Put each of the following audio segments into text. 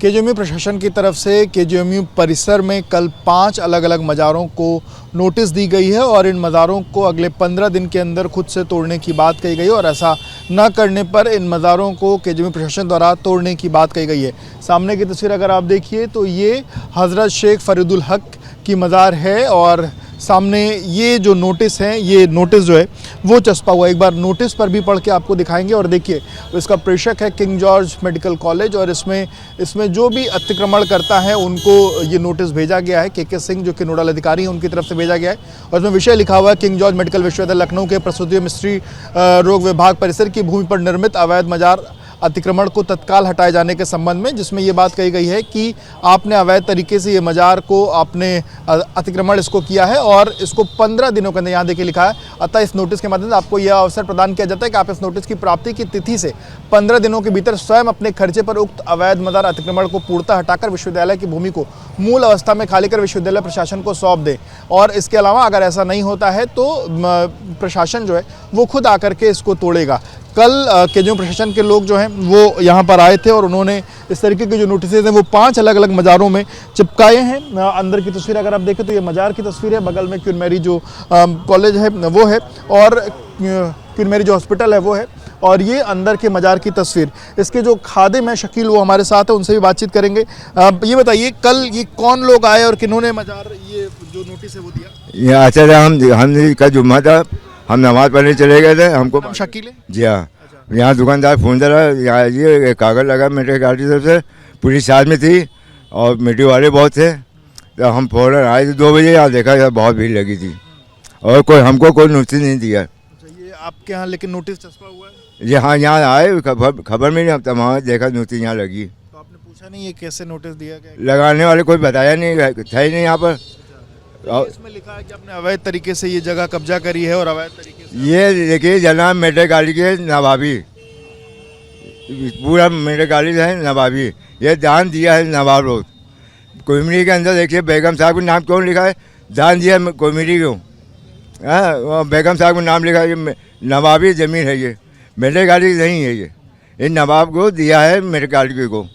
KGMU प्रशासन की तरफ से केजीएमयू परिसर में कल 5 अलग अलग मज़ारों को नोटिस दी गई है और इन मज़ारों को अगले 15 दिन के अंदर खुद से तोड़ने की बात कही गई है और ऐसा न करने पर इन मज़ारों को केजीएमयू प्रशासन द्वारा तोड़ने की बात कही गई है। सामने की तस्वीर अगर आप देखिए तो ये हज़रत शेख फरीदुल हक की मज़ार है और सामने ये जो नोटिस है, ये नोटिस जो है वो चस्पा हुआ। एक बार नोटिस पर भी पढ़ के आपको दिखाएंगे और देखिए इसका प्रेषक है किंग जॉर्ज मेडिकल कॉलेज और इसमें जो भी अतिक्रमण करता है उनको ये नोटिस भेजा गया है। के सिंह जो कि नोडल अधिकारी हैं उनकी तरफ से भेजा गया है और इसमें विषय लिखा हुआ है किंग जॉर्ज मेडिकल विश्वविद्यालय लखनऊ के प्रसूति मिस्ट्री रोग विभाग परिसर की भूमि पर निर्मित अवैध मज़ार अतिक्रमण को तत्काल हटाए जाने के संबंध में, जिसमें ये बात कही गई है कि आपने अवैध तरीके से ये मज़ार को आपने अतिक्रमण इसको किया है और इसको 15 दिनों के अंदर, यहाँ देखिए लिखा है, अतः इस नोटिस के माध्यम से आपको यह अवसर प्रदान किया जाता है कि आप इस नोटिस की प्राप्ति की तिथि से 15 दिनों के भीतर स्वयं अपने खर्चे पर उक्त अवैध मज़ार अतिक्रमण को पूर्णतः हटाकर विश्वविद्यालय की भूमि को मूल अवस्था में खाली कर विश्वविद्यालय प्रशासन को सौंप दें। और इसके अलावा अगर ऐसा नहीं होता है तो प्रशासन जो है वो खुद आकर के इसको तोड़ेगा। कल केजीएमयू प्रशासन के लोग जो हैं वो यहाँ पर आए थे और उन्होंने इस तरीके के जो नोटिस हैं वो 5 अलग अलग मज़ारों में चिपकाए हैं। अंदर की तस्वीर अगर आप देखें तो ये मज़ार की तस्वीर है, बगल में क्वीन मैरी जो कॉलेज है वो है और क्वीन मैरी जो हॉस्पिटल है वो है और ये अंदर के मज़ार की तस्वीर। इसके जो खादिम हैं शकील वो हमारे साथ है, उनसे भी बातचीत करेंगे। ये बताइए कल ये कौन लोग आए और किन्होंने मज़ार ये जो नोटिस है वो दिया? ये अच्छा था, हम का जुम्मा था, हम नमाज़ पढ़ने चले गए थे। हमको शकील है जी हाँ, यहाँ दुकानदार फ़ोन करा, यहाँ ये कागज़ लगा मेरे गाड़ी की तरफ से, पुलिस साथ में थी और मीडिया वाले बहुत थे। तो हम फ़ौरन आए थे 2 बजे, यहाँ देखा यहाँ बहुत भीड़ लगी थी और हमको कोई नोटिस नहीं दिया। ये आपके यहाँ लेकिन नोटिस चस्पा हुआ है? जी हाँ, यहाँ आए खबर में नहीं, अब तक वहाँ देखा नोटिस यहाँ लगी। तो आपने पूछा नहीं ये कैसे नोटिस दिया गया? लगाने वाले कोई बताया नहीं, था ही नहीं यहाँ पर। इसमें लिखा है कि आपने अवैध तरीके से ये जगह कब्जा करी है और अवैध तरीके से ये देखिए जनाब मेरे गाड़ी के नवाबी, पूरा मेरे गाड़ी है नवाबी, ये दान दिया है नवाब रोड कोमिरी के अंदर। देखिए बेगम साहब का नाम क्यों लिखा है, दान दिया कोमिरी को। हाँ, बेगम साहब का नाम लिखा है, नवाबी ज़मीन है, ये मेरे गाड़ी नहीं है, ये नवाब को दिया है मेरे गाड़ी को।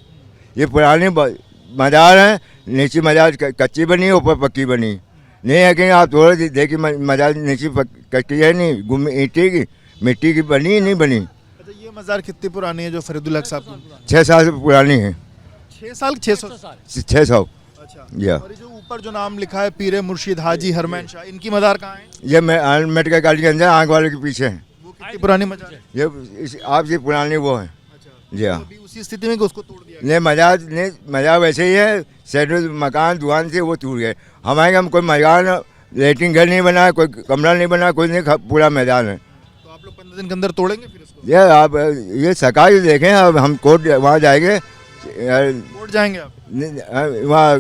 ये पुरानी मज़ार है, नीचे मज़ार कच्ची बनी ऊपर पक्की बनी नहीं है कि आप थोड़ा देखिए मज़ार नीचे कच्ची है नहीं, ईंटे की मिट्टी की बनी नहीं बनी। अच्छा, ये मज़ार कितनी पुरानी है जो फरीदुल हक साहब की? 6 साल से पुरानी है। 6 साल 600? 600। अच्छा, या और ये जो ऊपर जो नाम लिखा है पीरे मुर्शिद हाजी हरमैन शाह, इनकी मज़ार कहाँ है? ये मेडिकल गाड़ी के अंदर आग वाले के पीछे है। वो कितनी पुरानी मज़ार है? ये आपकी पुरानी वो है। जी हाँ, अभी उसी स्थिति में कि उसको तोड़ दिया नहीं मज़ार वैसे ही है, सेट मकान दुकान से वो टूट गए। हमारे यहाँ कोई मकान लेटिंग घर नहीं बना, कोई कमरा नहीं बना, कोई नहीं, पूरा मैदान है। तो आप लोग 15 दिन के अंदर तोड़ेंगे फिर इसको? ये आप ये सरकार देखें, अब हम कोर्ट वहाँ जाएंगे, कोर्ट जाएंगे आप? वहाँ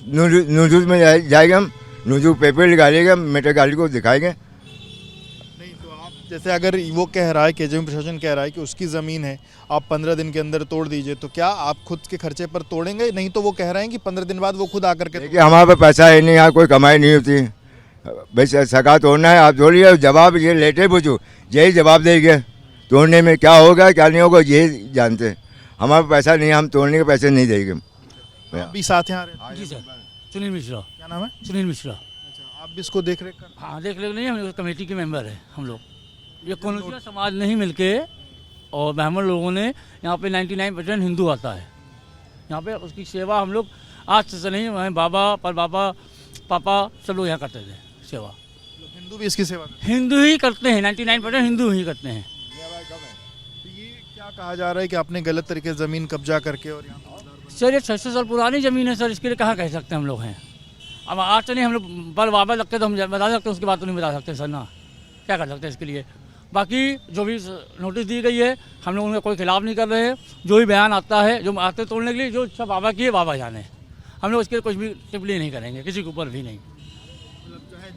न्यूज़ में जाएंगे, हम न्यूज़ पेपर निकालेंगे, मेरे गाड़ी को दिखाएंगे। नहीं तो आप जैसे अगर वो कह रहा है, केजीएमयू प्रशासन कह रहा है कि उसकी ज़मीन है, आप 15 दिन के अंदर तोड़ दीजिए, तो क्या आप खुद के खर्चे पर तोड़ेंगे? नहीं तो वो कह रहे हैं कि 15 दिन बाद वो खुद आकर के। देखिए हमारे पास पैसा है नहीं, यहाँ कोई कमाई नहीं होती भाई, सरकार तोड़ना है आप तोड़िए, जवाब ये लेटे पूछो, यही जवाब देंगे, तोड़ने में क्या होगा क्या नहीं होगा यही जानते। हमारे पास पैसा नहीं है, हम तोड़ने के पैसे नहीं देंगे। अभी साथ यहाँ रहते हैं? जी सर, सुनील मिश्रा। क्या नाम है? सुनील मिश्रा। अच्छा, आप भी इसको देख रेख कर? हाँ, देख ले नहीं, हम लोग कमेटी के मेंबर हैं हम लोग। ये कौनसिया समाज नहीं मिलके और ब्राह्मण लोगों ने, यहाँ पे 99% हिंदू आता है यहाँ पे, उसकी सेवा हम लोग आज से नहीं, हमारे बाबा पर बाबा पापा सब लोग यहाँ करते थे सेवा। हिंदू भी इसकी सेवा करते हिंदू ही करते हैं, 99% हिंदू ही करते हैं। तो ये क्या कहा जा रहा है कि आपने गलत तरीके से ज़मीन कब्जा करके और यहाँ सर ये 600 साल पुरानी ज़मीन है सर, इसके लिए कहाँ कह सकते हैं हम लोग हैं। अब आज तो नहीं, हम लोग पर बाबा लगते तो हम बता सकते हैं, उसकी बात तो नहीं बता सकते सर ना, क्या कर सकते हैं इसके लिए। बाकी जो भी नोटिस दी गई है हम लोग उनका कोई खिलाफ नहीं कर रहे हैं, जो भी बयान आता है, जो आते तोड़ने के लिए, जो इच्छा बाबा की है बाबा जाने, हम लोग इसके कुछ भी टिप्पणी नहीं करेंगे, किसी के ऊपर भी नहीं।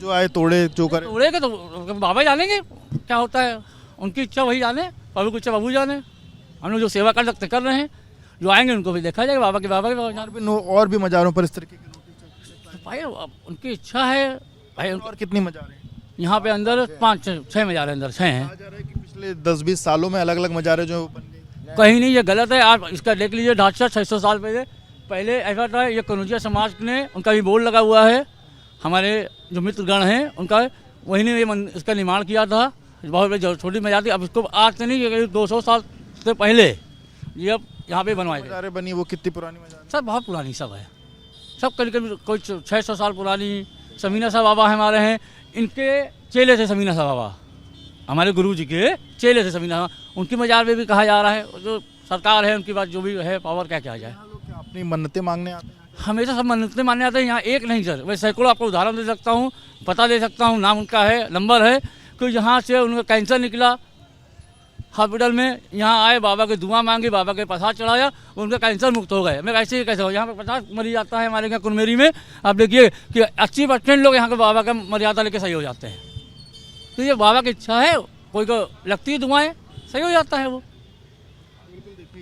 जो आए तोड़े जो करे, तोड़ेगा तो बाबा जानेंगे क्या होता है, उनकी इच्छा वही जाने, बाबू की इच्छा बाबू जाने। हम लोग जो सेवा कर सकते कर रहे हैं, जो आएंगे उनको भी देखा जाएगा, बाबा के बाबा के। और भी मज़ारों पर इस तरीके के नोटिस? भाई उनकी इच्छा है भाई। और कितनी मज़ारें हैं यहाँ पे अंदर 5-6 मज़ार अंदर 6 हैं। कहा जा रहा है कि पिछले 10-20 सालों में अलग अलग मज़ारें जो बन गई। कहीं नहीं, ये गलत है। आप इसका देख लीजिए ढांचा 600 साल पहले ऐसा था। ये कनौजिया समाज ने, उनका भी बोर्ड लगा हुआ है, हमारे जो मित्रगण हैं उनका, वही ने इसका निर्माण किया था। बहुत छोटी मजार थी। अब इसको आज से नहीं, 200 साल से पहले ये अब यहाँ पे बनवाए गए। मज़ारें बनी वो कितनी पुरानी मज़ार? सब बहुत पुरानी सब है, सब करीब कोई 600 साल पुरानी। समीना साहब बाबा हमारे हैं, इनके चेले थे समीना साहब बाबा, हमारे गुरु जी के चेले थे समीना साहब। उनकी मजार में भी कहा जा रहा है, जो सरकार है उनकी बात जो भी है पावर, क्या क्या जाए। अपनी मन्नतें मांगने आते हैं? हमेशा सब मन्नतें मानने आते हैं। यहाँ एक नहीं सर, मैं सैकड़ों आपको उदाहरण दे सकता हूँ, पता दे सकता हूँ, नाम उनका है, नंबर है कि यहाँ से उनका कैंसर निकला हॉस्पिटल में, यहाँ आए, बाबा की दुआ मांगी, बाबा के प्रसाद चढ़ाया, उनका कैंसर मुक्त हो गए। मैं ऐसे ही कैसे हो, यहाँ पर 50 मरीज आता है हमारे यहाँ कुनमेरी में। आप देखिए कि 80% लोग यहाँ के बाबा का मर्यादा लेके सही हो जाते हैं। तो ये बाबा की इच्छा है, कोई को लगती है दुआएं, सही हो जाता है वो।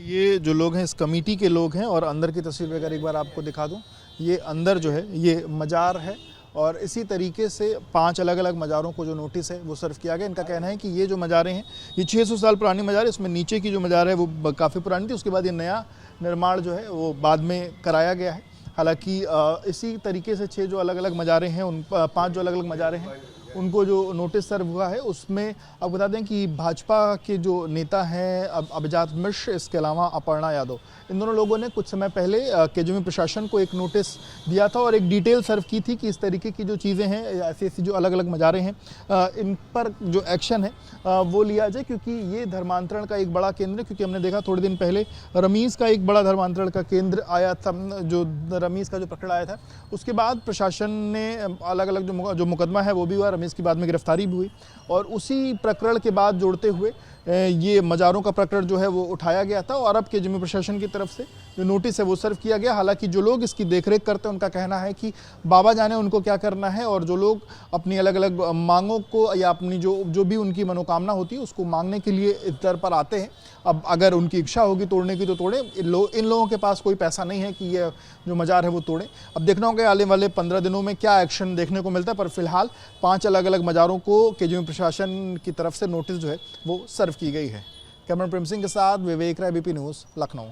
ये जो लोग हैं इस कमेटी के लोग हैं, और अंदर की तस्वीर अगर एक बार आपको दिखा दूं, ये अंदर जो है ये मजार है, और इसी तरीके से 5 अलग अलग मज़ारों को जो नोटिस है वो सर्व किया गया। इनका कहना है कि ये जो मज़ारें हैं ये 600 साल पुरानी मज़ार है। इसमें नीचे की जो मज़ार है वो काफ़ी पुरानी थी, उसके बाद ये नया निर्माण जो है वो बाद में कराया गया है। हालांकि इसी तरीके से 6 जो अलग अलग मज़ारें हैं, उन 5 जो अलग अलग मज़ारें हैं उनको जो नोटिस सर्व हुआ है, उसमें अब बता दें कि भाजपा के जो नेता हैं अभिजात मिश्र, इसके अलावा अपर्णा यादव, इन दोनों लोगों ने कुछ समय पहले केजरीवाल प्रशासन को एक नोटिस दिया था और एक डिटेल सर्व की थी कि इस तरीके की जो चीज़ें हैं, ऐसी जो अलग अलग मज़ारें हैं, इन पर जो एक्शन है वो लिया जाए, क्योंकि ये धर्मांतरण का एक बड़ा केंद्र है। क्योंकि हमने देखा थोड़े दिन पहले रमीज़ का एक बड़ा धर्मांतरण का केंद्र आया था, जो रमीज़ का जो प्रकरण आया था, उसके बाद प्रशासन ने अलग अलग जो मुकदमा है वो भी हुआ, रमीज़ की बाद में गिरफ्तारी भी हुई, और उसी प्रकरण के बाद जोड़ते हुए ये मज़ारों का प्रकरण जो है वो उठाया गया था, और अब केजरीवाल प्रशासन की तरफ से जो नोटिस है वो सर्व किया गया। हालांकि जो लोग इसकी देखरेख करते हैं उनका कहना है कि बाबा जाने उनको क्या करना है, और जो लोग अपनी अलग अलग मांगों को या अपनी जो भी उनकी मनोकामना होती है उसको मांगने के लिए इस दर पर आते हैं। अब अगर उनकी इच्छा होगी तोड़ने की तो तोड़े, इन लोगों के पास कोई पैसा नहीं है कि ये जो मज़ार है वो तोड़े। अब देखना होगा आने वाले 15 दिनों में क्या एक्शन देखने को मिलता है, पर फिलहाल 5 अलग अलग मज़ारों को केजरीवाल प्रशासन की तरफ से नोटिस जो है वो सर्व की गई है। कैमरा प्रेम सिंह के साथ विवेक राय, बीपी न्यूज़, लखनऊ।